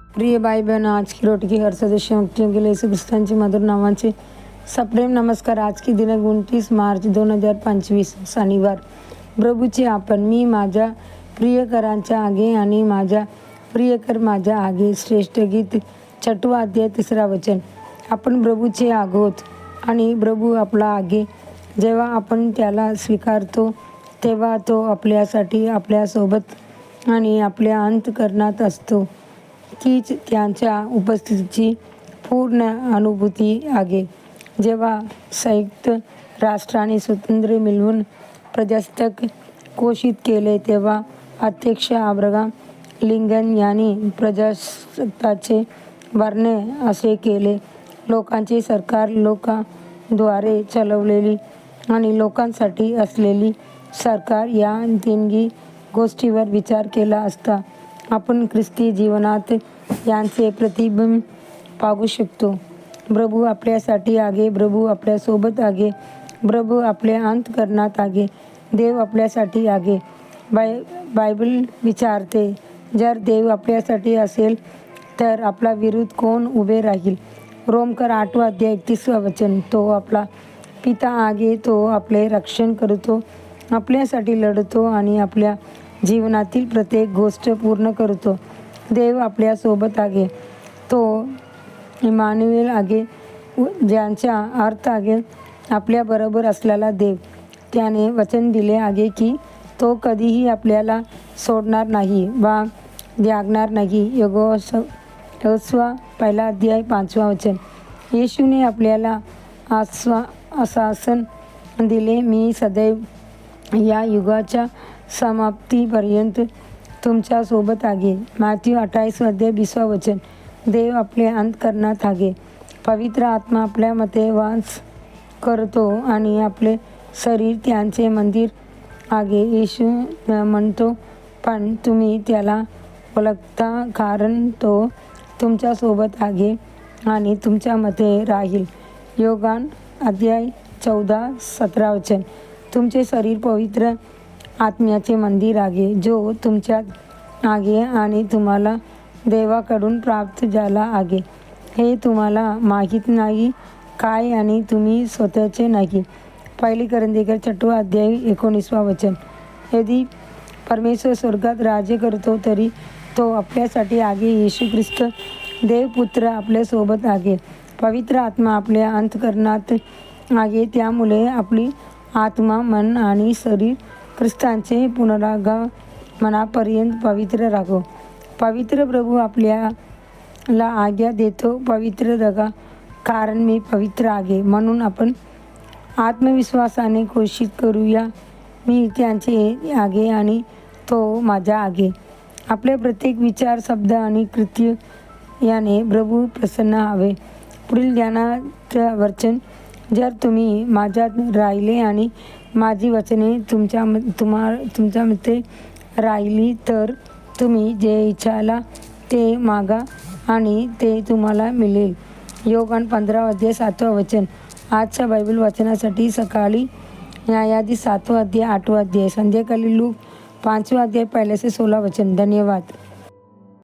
प्रिय भाई बहन, आज की रोटी की हर सदस्य मुक्तियों के लिए यीशु ख्रिस्तांची मधुर नावांचे सप्रेम नमस्कार। आज की दिनांक 29 मार्च 2025 शनिवार। प्रभूचे आपण मी माझ्या प्रियकरांच्या आगे आणि माझ्या प्रियकर माझ्या आगे. श्रेष्ठ गीत 6 अध्याय 3 वचन. आपण प्रभूचे आहोत आणि प्रभू आपला आगे. जेव्हा आपण त्याला स्वीकारतो तेव्हा तो आपल्यासाठी आपल्यासोबत आणि आपल्या अंतःकरणात असतो. हीच त्यांच्या उपस्थितीची पूर्ण अनुभूती आहे. जेव्हा संयुक्त राष्ट्राने स्वातंत्र्य मिळवून प्रजासत्ताक घोषित केले तेव्हा अध्यक्ष अब्राहम लिंकन यांनी प्रजासत्ताकाचे वर्णन असे केले: लोकांचे सरकार, लोकांद्वारे चालवलेली आणि लोकांसाठी असलेली सरकार. या तिन्ही गोष्टींवर विचार केला असता आपण ख्रिस्ती जीवनात यांचे प्रतिबिंब पाहू शकतो. प्रभू आपल्यासाठी आहे, प्रभू आपल्यासोबत आहे, प्रभू आपल्या अंतःकरणात आहे, देव आपल्यासाठी आहे. बायबल विचारते, जर देव आपल्यासाठी असेल तर आपला विरुद्ध कोण उभे राहील? रोमकर 8 अध्याय 31 वचन. तो आपला पिता आहे, तो आपले रक्षण करतो, आपल्यासाठी लढतो आणि आपल्या जीवनातील प्रत्येक गोष्ट पूर्ण करतो. देव आपल्यासोबत आहे, तो इमानुएल आहे, ज्याचा अर्थ आहे आपल्याबरोबर असलेला देव. त्याने वचन दिले आहे की तो कधीही आपल्याला सोडणार नाही वा त्यागणार नाही. योशुआ 1 अध्याय 5 वचन. येशूने आपल्याला आश्वासन दिले, मी सदैव या युगाच्या समाप्तीपर्यंत तुमच्या सोबत आहे. मॅथ्यू 28 अध्याय 20 वचन. देव आपल्या अंतःकरणात आहे. पवित्र आत्मा आपल्यामध्ये वास करतो आणि आपले शरीर त्यांचे मंदिर आहे. येशू म्हणतो, पण तुम्ही त्याला ओळखता कारण तो तुमच्यासोबत आहे आणि तुमच्यामध्ये राहील. योहान अध्याय 14-17 वचन. तुमचे शरीर पवित्र आत्म्याचे मंदिर आहे, जो तुमच्यात आहे आणि तुम्हाला देवाकडून प्राप्त झाला आहे. हे तुम्हाला माहीत नाही काय आणि तुम्ही स्वतःचे नाही. 1 कोरिंथियर 6 अध्याय 19 वचन. यदि परमेश्वर स्वर्गात राज्य करतो तरी तो आपल्यासाठी आहे. येशू ख्रिस्त देवपुत्र आपल्यासोबत आहे. पवित्र आत्मा आपल्या अंतःकरणात आहे, त्यामुळे आपली आत्मा, मन आणि शरीर ख्रिस्ताचे पुनरागमनापर्यंत पवित्र राहो. पवित्र प्रभू आपल्याला आज्ञा देतो, पवित्र रहा कारण मी पवित्र आहे. म्हणून आपण आत्मविश्वासाने घोषित करूया, मी त्याचे आहे आणि तो माझा आहे. आपले प्रत्येक विचार, शब्द आणि कृत्य याने प्रभू प्रसन्न हवे. पुढील ध्यानाचं वचन. जर तुम्ही माझ्यात राहिले आणि माझी वचने तुमच्यामध्ये राहिली तर तुम्ही जे इच्छाला ते मागा आणि ते तुम्हाला मिळेल. योहान 15 अध्याय 7 वचन. आजच्या बायबल वाचनासाठी सकाळी न्यायाधी 7 अध्याय 8 अध्याय, संध्याकाळी लूक 5 अध्याय 1 से 16 वचन. धन्यवाद.